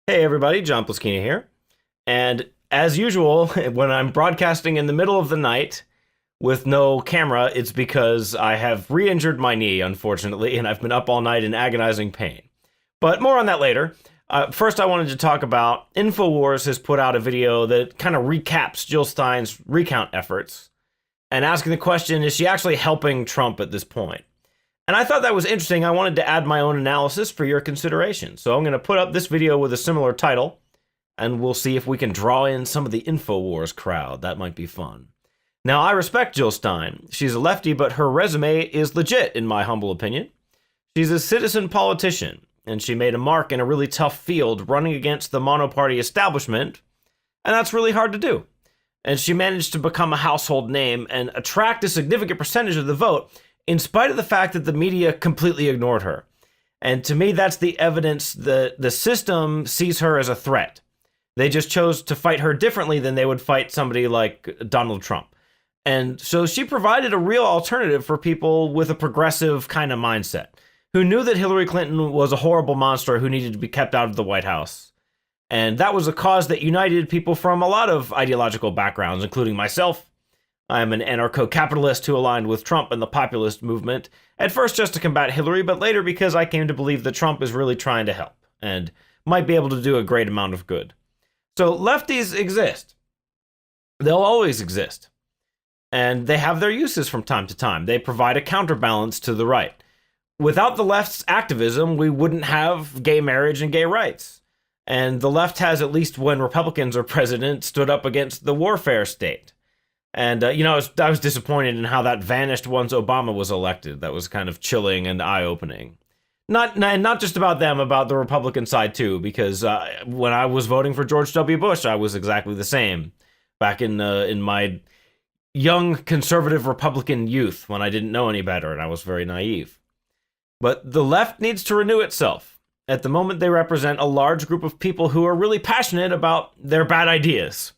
Hey everybody, John Ploskina here. And as usual, when I'm broadcasting in the middle of the night with no camera, it's because I have re-injured my knee, unfortunately, and I've been up all night in agonizing pain. But more on that later. First, I wanted to talk about InfoWars has put out a video that kind of recaps Jill Stein's recount efforts and asking the question, is she actually helping Trump at this point? And I thought that was interesting. I wanted to add my own analysis for your consideration. So I'm going to put up this video with a similar title, and we'll see if we can draw in some of the InfoWars crowd. That might be fun. Now, I respect Jill Stein. She's a lefty, but her resume is legit, in my humble opinion. She's a citizen politician, and she made a mark in a really tough field running against the monoparty establishment, and that's really hard to do. And she managed to become a household name and attract a significant percentage of the vote, in spite of the fact that the media completely ignored her. And to me, that's the evidence that the system sees her as a threat. They just chose to fight her differently than they would fight somebody like Donald Trump. And so she provided a real alternative for people with a progressive kind of mindset, who knew that Hillary Clinton was a horrible monster who needed to be kept out of the White House. And that was a cause that united people from a lot of ideological backgrounds, including myself. I'm an anarcho-capitalist who aligned with Trump and the populist movement, at first just to combat Hillary, but later because I came to believe that Trump is really trying to help and might be able to do a great amount of good. So lefties exist. They'll always exist. And they have their uses from time to time. They provide a counterbalance to the right. Without the left's activism, we wouldn't have gay marriage and gay rights. And the left has, at least when Republicans are president, stood up against the warfare state. And, I was disappointed in how that vanished once Obama was elected. That was kind of chilling and eye-opening. Not just about them, about the Republican side, too, because when I was voting for George W. Bush, I was exactly the same. Back in my young conservative Republican youth, when I didn't know any better and I was very naive. But the left needs to renew itself. At the moment, they represent a large group of people who are really passionate about their bad ideas.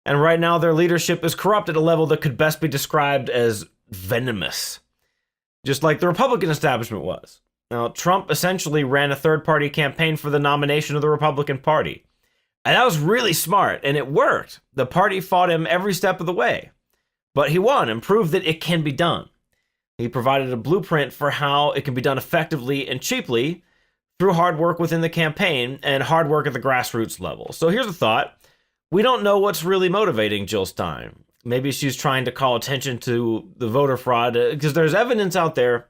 And right now, their leadership is corrupt at a level that could best be described as venomous, just like the Republican establishment was. Now, Trump essentially ran a third-party campaign for the nomination of the Republican Party. And that was really smart, and it worked. The party fought him every step of the way. But he won and proved that it can be done. He provided a blueprint for how it can be done effectively and cheaply through hard work within the campaign and hard work at the grassroots level. So here's a thought. We don't know what's really motivating Jill Stein. Maybe she's trying to call attention to the voter fraud, because there's evidence out there.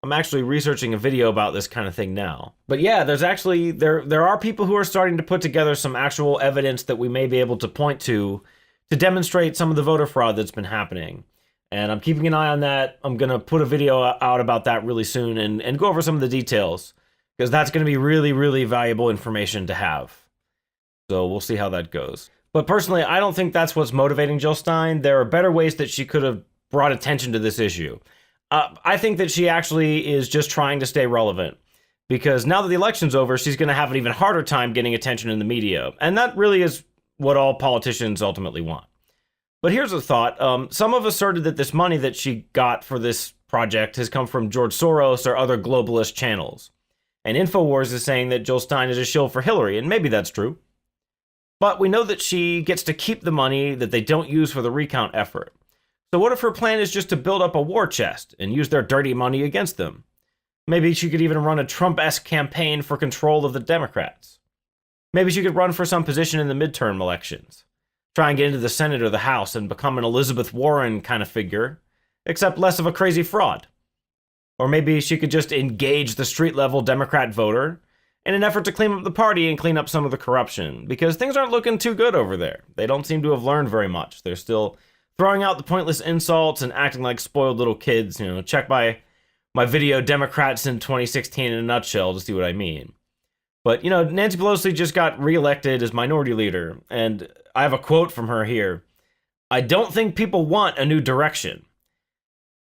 I'm actually researching a video about this kind of thing now. But yeah, there's actually, there are people who are starting to put together some actual evidence that we may be able to point to demonstrate some of the voter fraud that's been happening. And I'm keeping an eye on that. I'm going to put a video out about that really soon and go over some of the details, because that's going to be really, really valuable information to have. So we'll see how that goes. But personally, I don't think that's what's motivating Jill Stein. There are better ways that she could have brought attention to this issue. I think that she actually is just trying to stay relevant, because now that the election's over, she's going to have an even harder time getting attention in the media. And that really is what all politicians ultimately want. But here's a thought. Some have asserted that this money that she got for this project has come from George Soros or other globalist channels. And InfoWars is saying that Jill Stein is a shill for Hillary, and maybe that's true. But we know that she gets to keep the money that they don't use for the recount effort. So what if her plan is just to build up a war chest and use their dirty money against them? Maybe she could even run a Trump-esque campaign for control of the Democrats. Maybe she could run for some position in the midterm elections. Try and get into the Senate or the House and become an Elizabeth Warren kind of figure, except less of a crazy fraud. Or maybe she could just engage the street-level Democrat voter in an effort to clean up the party and clean up some of the corruption, because things aren't looking too good over there. They don't seem to have learned very much. They're still throwing out the pointless insults and acting like spoiled little kids. Check my video Democrats in 2016 in a nutshell to see what I mean. But, Nancy Pelosi just got reelected as minority leader, and I have a quote from her here. "I don't think people want a new direction.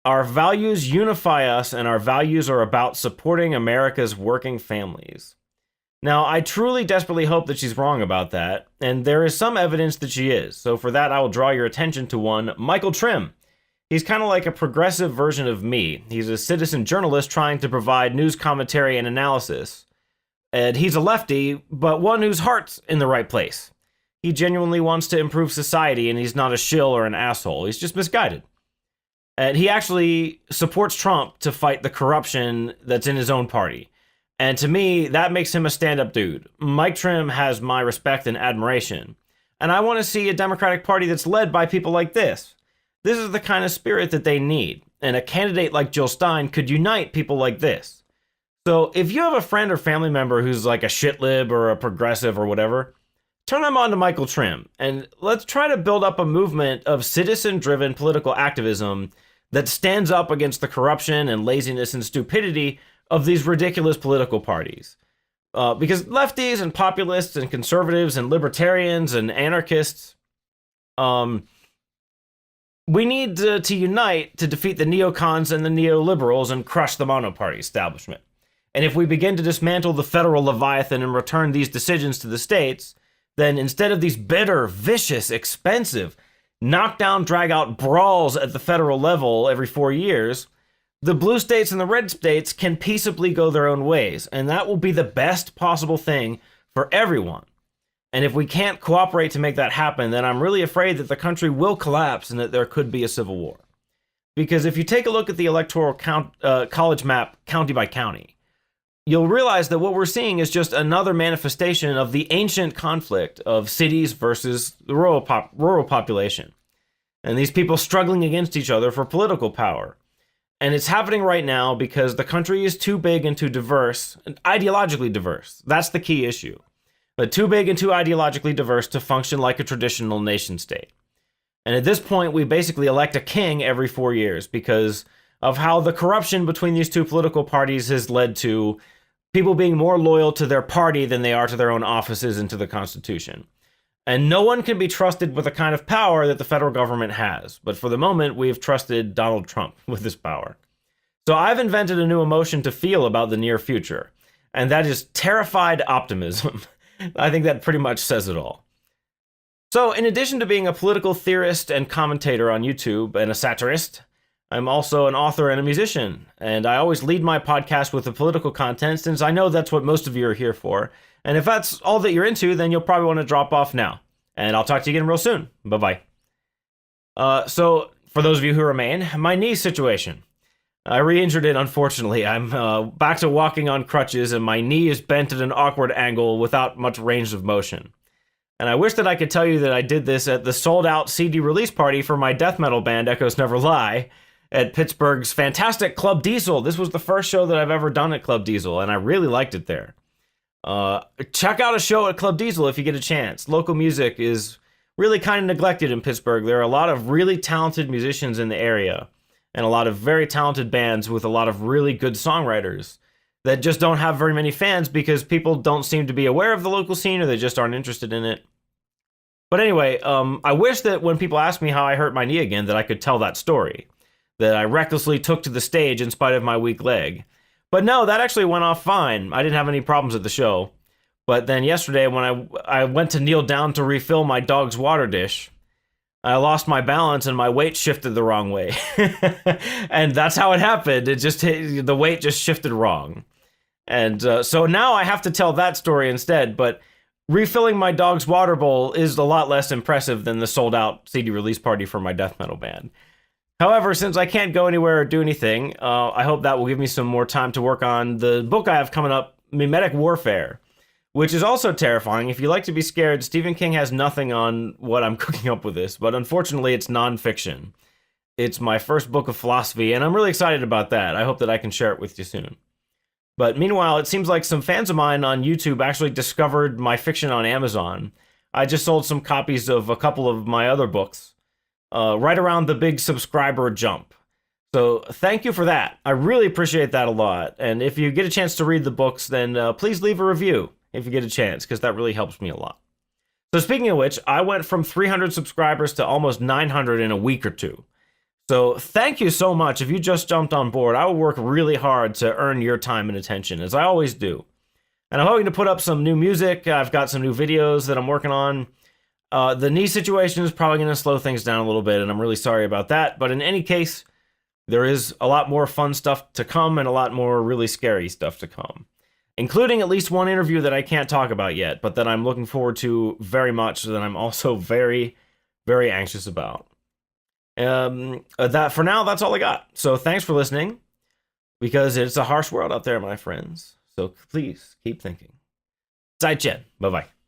Our values unify us, and our values are about supporting America's working families." Now, I truly desperately hope that she's wrong about that, and there is some evidence that she is. So for that, I will draw your attention to one, Micheal Trimm. He's kind of like a progressive version of me. He's a citizen journalist trying to provide news commentary and analysis. And he's a lefty, but one whose heart's in the right place. He genuinely wants to improve society, and he's not a shill or an asshole. He's just misguided. And he actually supports Trump to fight the corruption that's in his own party. And to me, that makes him a stand-up dude. Mike Trimm has my respect and admiration. And I want to see a Democratic Party that's led by people like this. This is the kind of spirit that they need. And a candidate like Jill Stein could unite people like this. So if you have a friend or family member who's like a shitlib or a progressive or whatever, turn them on to Micheal Trimm, and let's try to build up a movement of citizen-driven political activism that stands up against the corruption and laziness and stupidity of these ridiculous political parties. Because lefties and populists and conservatives and libertarians and anarchists, we need to unite to defeat the neocons and the neoliberals and crush the monoparty establishment. And if we begin to dismantle the federal leviathan and return these decisions to the states, then instead of these bitter, vicious, expensive, knockdown, drag-out brawls at the federal level every 4 years, the blue states and the red states can peaceably go their own ways, and that will be the best possible thing for everyone. And if we can't cooperate to make that happen, then I'm really afraid that the country will collapse and that there could be a civil war. Because if you take a look at the electoral college map county by county, you'll realize that what we're seeing is just another manifestation of the ancient conflict of cities versus the rural population. And these people struggling against each other for political power. And it's happening right now because the country is too big and too diverse, and ideologically diverse. That's the key issue. But too big and too ideologically diverse to function like a traditional nation state. And at this point, we basically elect a king every 4 years because of how the corruption between these two political parties has led to people being more loyal to their party than they are to their own offices and to the Constitution. And no one can be trusted with the kind of power that the federal government has. But for the moment, we have trusted Donald Trump with this power. So I've invented a new emotion to feel about the near future, and that is terrified optimism. I think that pretty much says it all. So in addition to being a political theorist and commentator on YouTube and a satirist, I'm also an author and a musician, and I always lead my podcast with the political content since I know that's what most of you are here for. And if that's all that you're into, then you'll probably want to drop off now. And I'll talk to you again real soon. Bye-bye. So for those of you who remain, my knee situation. I re-injured it, unfortunately. I'm back to walking on crutches, and my knee is bent at an awkward angle without much range of motion. And I wish that I could tell you that I did this at the sold-out CD release party for my death metal band, Echoes Never Lie, at Pittsburgh's fantastic Club Diesel. This was the first show that I've ever done at Club Diesel, and I really liked it there. Check out a show at Club Diesel if you get a chance. Local music is really kind of neglected in Pittsburgh. There are a lot of really talented musicians in the area, and a lot of very talented bands with a lot of really good songwriters that just don't have very many fans because people don't seem to be aware of the local scene or they just aren't interested in it. But anyway, I wish that when people ask me how I hurt my knee again, that I could tell that story, that I recklessly took to the stage in spite of my weak leg. But no, that actually went off fine. I didn't have any problems at the show. But then yesterday when I went to kneel down to refill my dog's water dish, I lost my balance and my weight shifted the wrong way. And that's how it happened. The weight just shifted wrong. And so now I have to tell that story instead. But refilling my dog's water bowl is a lot less impressive than the sold out CD release party for my death metal band. However, since I can't go anywhere or do anything, I hope that will give me some more time to work on the book I have coming up, Mimetic Warfare, which is also terrifying. If you like to be scared, Stephen King has nothing on what I'm cooking up with this, but unfortunately it's nonfiction. It's my first book of philosophy, and I'm really excited about that. I hope that I can share it with you soon. But meanwhile, it seems like some fans of mine on YouTube actually discovered my fiction on Amazon. I just sold some copies of a couple of my other books, right around the big subscriber jump. So thank you for that. I really appreciate that a lot. And if you get a chance to read the books, then please leave a review if you get a chance, because that really helps me a lot. So speaking of which, I went from 300 subscribers to almost 900 in a week or two. So thank you so much. If you just jumped on board, I will work really hard to earn your time and attention, as I always do. And I'm hoping to put up some new music. I've got some new videos that I'm working on. The knee situation is probably going to slow things down a little bit, and I'm really sorry about that. But in any case, there is a lot more fun stuff to come and a lot more really scary stuff to come. including at least one interview that I can't talk about yet, but that I'm looking forward to very much, that I'm also very, very anxious about. That for now, that's all I got. So thanks for listening, because it's a harsh world out there, my friends. So please keep thinking. 再见，拜拜。